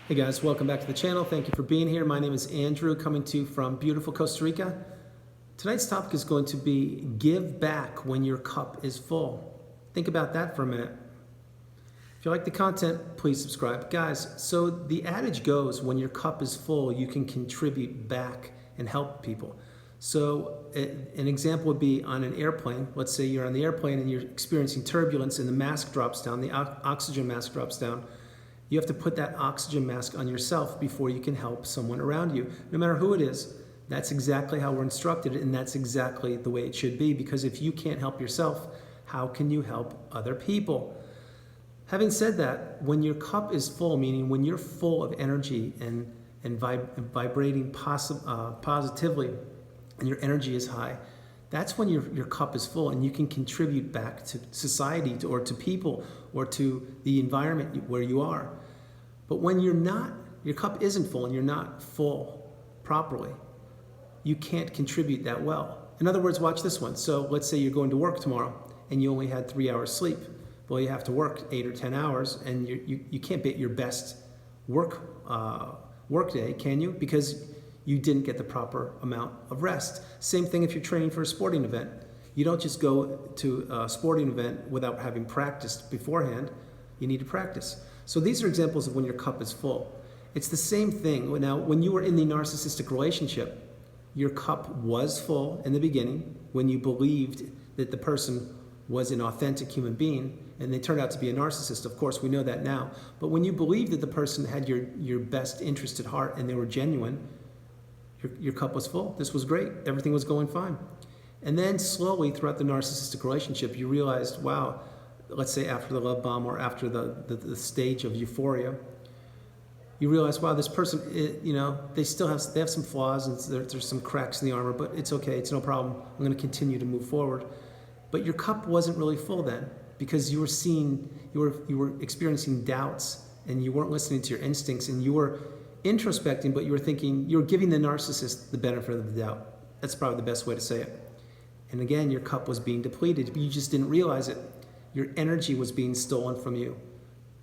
Hey guys, welcome back to the channel. Thank you for being here. My name is Andrew, coming to you from beautiful Costa Rica. Tonight's topic is going to be give back when your cup is full. Think about that for a minute. If you like the content, please subscribe. Guys, so the adage goes, when your cup is full, you can contribute back and help people. So an example would be on an airplane. Let's say you're on the airplane and you're experiencing turbulence and the mask drops down, the oxygen mask drops down. You have to put that oxygen mask on yourself before you can help someone around you, no matter who it is. That's exactly how we're instructed, and that's exactly the way it should be, because if you can't help yourself, how can you help other people? Having said that, when your cup is full, meaning when you're full of energy and vibrating positively, and your energy is high, that's when your cup is full and you can contribute back to society or to people or to the environment where you are. But when you're not, your cup isn't full and you're not full properly, you can't contribute that well. In other words, watch this one. So let's say you're going to work tomorrow and you only had 3 hours sleep. Well, you have to work 8 or 10 hours and you can't be at your best work day, can you? Because you didn't get the proper amount of rest. Same thing if you're training for a sporting event. You don't just go to a sporting event without having practiced beforehand. You need to practice. So these are examples of when your cup is full. It's the same thing. Now, when you were in the narcissistic relationship, your cup was full in the beginning when you believed that the person was an authentic human being, and they turned out to be a narcissist. Of course, we know that now. But when you believed that the person had your best interest at heart and they were genuine, your cup was full. This was great. Everything was going fine. And then slowly throughout the narcissistic relationship, you realized, wow, let's say after the love bomb or after the stage of euphoria, you realize, wow, this person, they have some flaws and there's some cracks in the armor, but it's okay. It's no problem. I'm going to continue to move forward. But your cup wasn't really full then, because you were experiencing doubts and you weren't listening to your instincts, and you were introspecting, but you were giving the narcissist the benefit of the doubt. That's probably the best way to say it. And again, your cup was being depleted, but you just didn't realize it. Your energy was being stolen from you.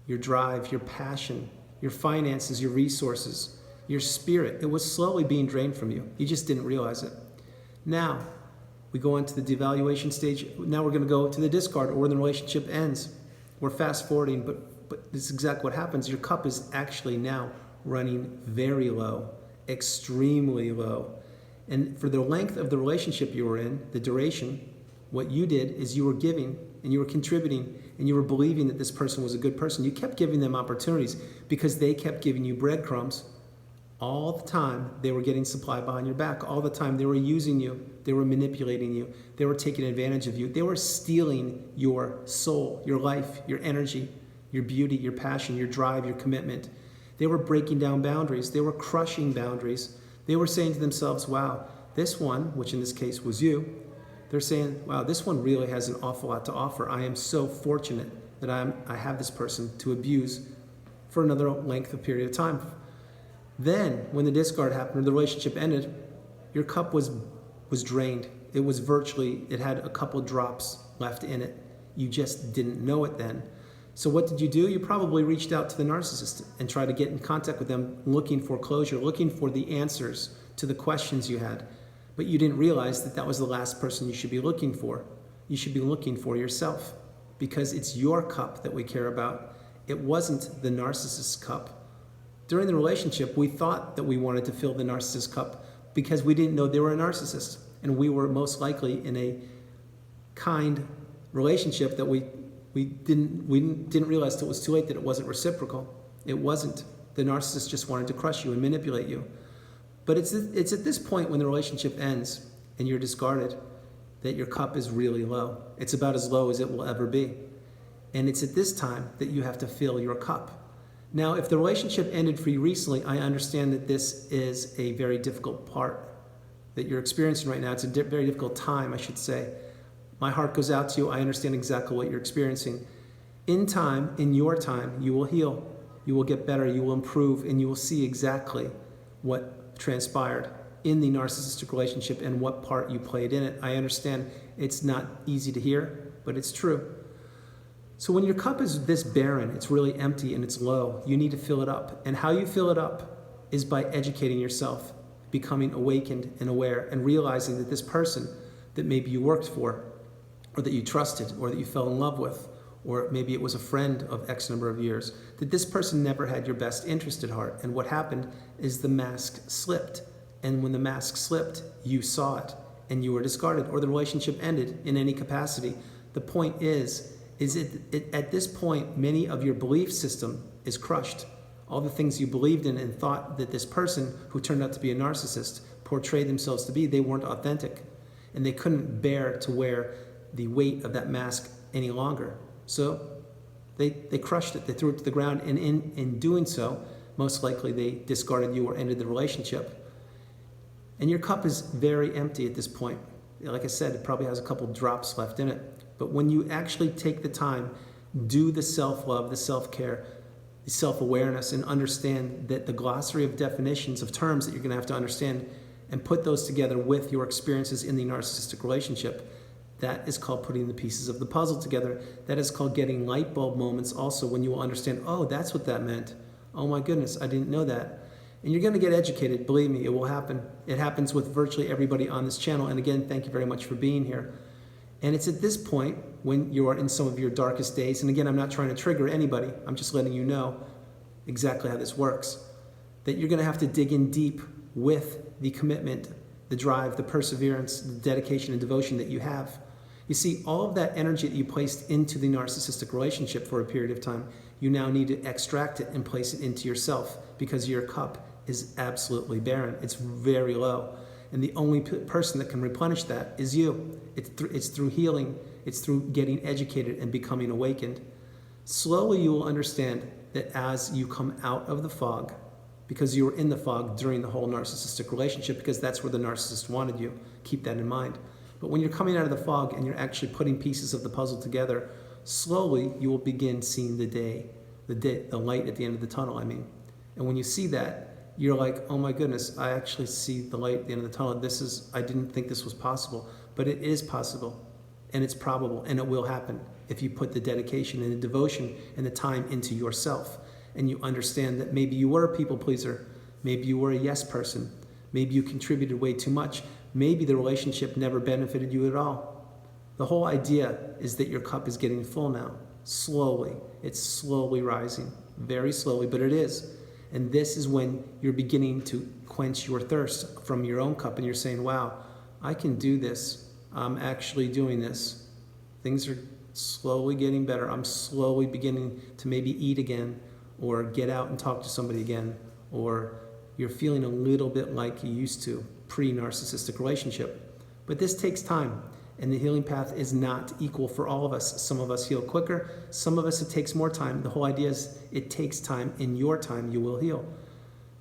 Your drive, your passion, your finances, your resources, your spirit, it was slowly being drained from you. You just didn't realize it. Now, we go into the devaluation stage. Now we're going to go to the discard, or when the relationship ends. We're fast forwarding, but this is exactly what happens. Your cup is actually now running very low, extremely low. And for the length of the relationship you were in, the duration, what you did is you were giving and you were contributing and you were believing that this person was a good person. You kept giving them opportunities because they kept giving you breadcrumbs. All the time they were getting supply behind your back. All the time they were using you. They were manipulating you. They were taking advantage of you. They were stealing your soul, your life, your energy, your beauty, your passion, your drive, your commitment. They were breaking down boundaries. They were crushing boundaries. They were saying to themselves, wow, this one, which in this case was you, they're saying, wow, this one really has an awful lot to offer. I am so fortunate that I have this person to abuse for another length of period of time. Then, when the discard happened or the relationship ended, your cup was drained. It had a couple drops left in it. You just didn't know it then. So what did you do? You probably reached out to the narcissist and tried to get in contact with them, looking for closure, looking for the answers to the questions you had. But you didn't realize that that was the last person you should be looking for. You should be looking for yourself, because it's your cup that we care about. It wasn't the narcissist's cup. During the relationship, we thought that we wanted to fill the narcissist's cup because we didn't know they were a narcissist. And we were most likely in a kind relationship that we didn't realize till it was too late that it wasn't reciprocal. It wasn't. The narcissist just wanted to crush you and manipulate you. But it's at this point when the relationship ends and you're discarded that your cup is really low. It's about as low as it will ever be. And it's at this time that you have to fill your cup. Now, if the relationship ended for you recently, I understand that this is a very difficult part that you're experiencing right now. It's a very difficult time, I should say. My heart goes out to you. I understand exactly what you're experiencing. In time, in your time, you will heal. You will get better. You will improve, and you will see exactly what transpired in the narcissistic relationship and what part you played in it. I understand it's not easy to hear, but it's true. So when your cup is this barren, it's really empty and it's low, you need to fill it up. And how you fill it up is by educating yourself, becoming awakened and aware, and realizing that this person that maybe you worked for, or that you trusted, or that you fell in love with, or maybe it was a friend of X number of years, that this person never had your best interest at heart. And what happened is the mask slipped. And when the mask slipped, you saw it and you were discarded, or the relationship ended in any capacity. The point is at this point, many of your belief system is crushed. All the things you believed in and thought that this person who turned out to be a narcissist portrayed themselves to be, they weren't authentic. And they couldn't bear to wear the weight of that mask any longer. So they crushed it, they threw it to the ground, and in doing so, most likely they discarded you or ended the relationship. And your cup is very empty at this point. Like I said, it probably has a couple drops left in it. But when you actually take the time, do the self-love, the self-care, the self-awareness, and understand that the glossary of definitions of terms that you're going to have to understand and put those together with your experiences in the narcissistic relationship, that is called putting the pieces of the puzzle together. That is called getting light bulb moments also, when you will understand, oh, that's what that meant. Oh my goodness, I didn't know that. And you're going to get educated, believe me, it will happen. It happens with virtually everybody on this channel. And again, thank you very much for being here. And it's at this point, when you are in some of your darkest days, and again, I'm not trying to trigger anybody, I'm just letting you know exactly how this works, that you're going to have to dig in deep with the commitment, the drive, the perseverance, the dedication and devotion that you have. You see, all of that energy that you placed into the narcissistic relationship for a period of time, you now need to extract it and place it into yourself, because your cup is absolutely barren. It's very low. And the only person that can replenish that is you. It's through healing. It's through getting educated and becoming awakened. Slowly you will understand that as you come out of the fog, because you were in the fog during the whole narcissistic relationship, because that's where the narcissist wanted you. Keep that in mind. But when you're coming out of the fog and you're actually putting pieces of the puzzle together, slowly you will begin seeing the light at the end of the tunnel, I mean. And when you see that, you're like, oh my goodness, I actually see the light at the end of the tunnel. I didn't think this was possible, but it is possible, and it's probable, and it will happen if you put the dedication and the devotion and the time into yourself. And you understand that maybe you were a people pleaser, maybe you were a yes person, maybe you contributed way too much, maybe the relationship never benefited you at all. The whole idea is that your cup is getting full now, slowly. It's slowly rising, very slowly, but it is. And this is when you're beginning to quench your thirst from your own cup, and you're saying, wow, I can do this. I'm actually doing this. Things are slowly getting better. I'm slowly beginning to maybe eat again, or get out and talk to somebody again, or you're feeling a little bit like you used to pre-narcissistic relationship. But this takes time, and the healing path is not equal for all of us. Some of us heal quicker, some of us it takes more time. The whole idea is it takes time. In your time you will heal.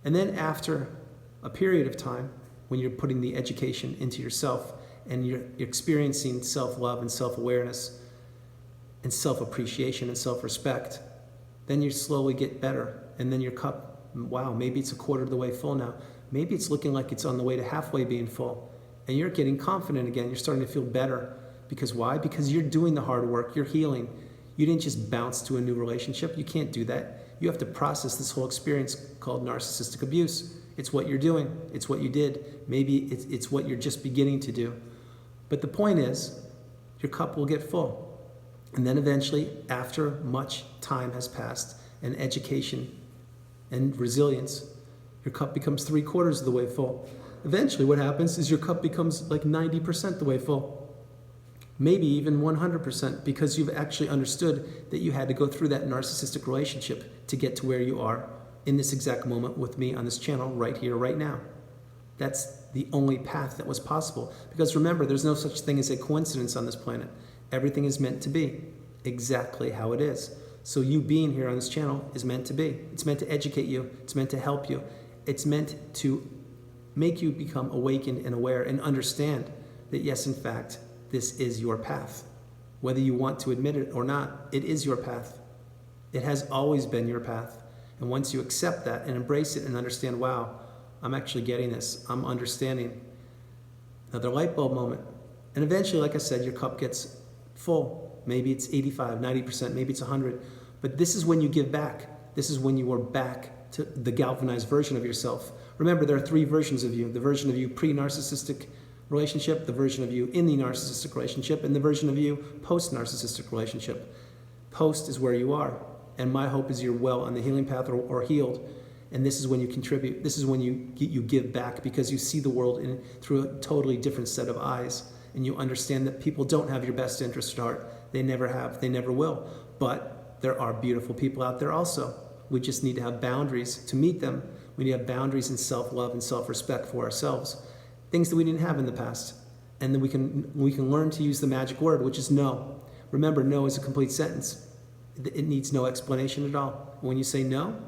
And then after a period of time, when you're putting the education into yourself and you're experiencing self-love and self-awareness and self-appreciation and self-respect, then you slowly get better. And then your cup, wow, maybe it's a quarter of the way full now. Maybe it's looking like it's on the way to halfway being full. And you're getting confident again. You're starting to feel better. Because why? Because you're doing the hard work. You're healing. You didn't just bounce to a new relationship. You can't do that. You have to process this whole experience called narcissistic abuse. It's what you're doing. It's what you did. Maybe it's what you're just beginning to do. But the point is, your cup will get full. And then eventually, after much time has passed, and education and resilience, your cup becomes 3/4 of the way full. Eventually what happens is your cup becomes like 90% the way full. Maybe even 100%, because you've actually understood that you had to go through that narcissistic relationship to get to where you are in this exact moment with me on this channel right here, right now. That's the only path that was possible. Because remember, there's no such thing as a coincidence on this planet. Everything is meant to be exactly how it is. So you being here on this channel is meant to be. It's meant to educate you. It's meant to help you. It's meant to make you become awakened and aware and understand that yes, in fact, this is your path. Whether you want to admit it or not, it is your path. It has always been your path. And once you accept that and embrace it and understand, wow, I'm actually getting this, I'm understanding, another light bulb moment. And eventually, like I said, your cup gets full. Maybe it's 85, 90%, maybe it's 100. But this is when you give back. This is when you are back to the galvanized version of yourself. Remember, there are 3 versions of you. The version of you pre-narcissistic relationship, the version of you in the narcissistic relationship, and the version of you post-narcissistic relationship. Post is where you are. And my hope is you're well on the healing path or healed. And this is when you contribute. This is when you give back, because you see the world through a totally different set of eyes. And you understand that people don't have your best interest at heart. They never have. They never will. But there are beautiful people out there also. We just need to have boundaries to meet them. We need to have boundaries in self-love and self-respect for ourselves. Things that we didn't have in the past. And then we can learn to use the magic word, which is no. Remember, no is a complete sentence. It needs no explanation at all. When you say no,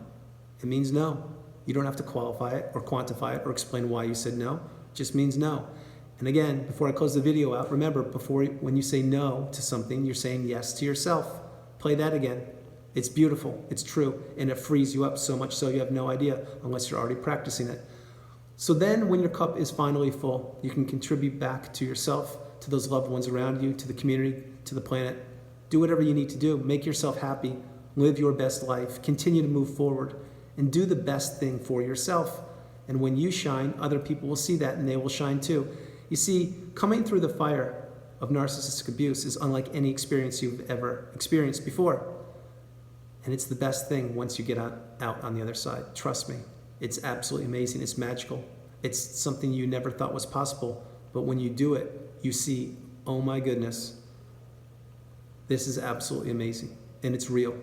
it means no. You don't have to qualify it or quantify it or explain why you said no. It just means no. And again, before I close the video out, remember, when you say no to something, you're saying yes to yourself. Play that again. It's beautiful, it's true, and it frees you up so much so you have no idea unless you're already practicing it. So then when your cup is finally full, you can contribute back to yourself, to those loved ones around you, to the community, to the planet. Do whatever you need to do. Make yourself happy. Live your best life. Continue to move forward and do the best thing for yourself. And when you shine, other people will see that and they will shine too. You see, coming through the fire of narcissistic abuse is unlike any experience you've ever experienced before. And it's the best thing once you get out on the other side. Trust me, it's absolutely amazing. It's magical. It's something you never thought was possible. But when you do it, you see, oh my goodness, this is absolutely amazing. And it's real.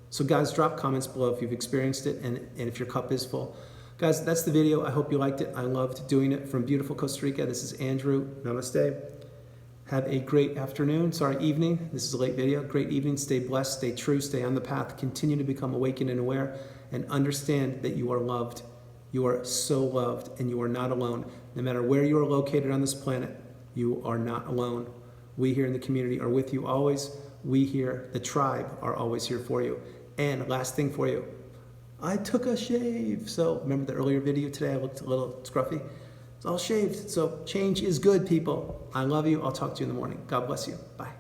So guys, drop comments below if you've experienced it and if your cup is full. Guys, that's the video. I hope you liked it. I loved doing it from beautiful Costa Rica. This is Andrew. Namaste. Have a great afternoon. Evening. This is a late video. Great evening. Stay blessed. Stay true. Stay on the path. Continue to become awakened and aware. And understand that you are loved. You are so loved. And you are not alone. No matter where you are located on this planet, you are not alone. We here in the community are with you always. We here, the tribe, are always here for you. And last thing for you. I took a shave. So remember the earlier video today? I looked a little scruffy. It's all shaved. So change is good, people. I love you. I'll talk to you in the morning. God bless you. Bye.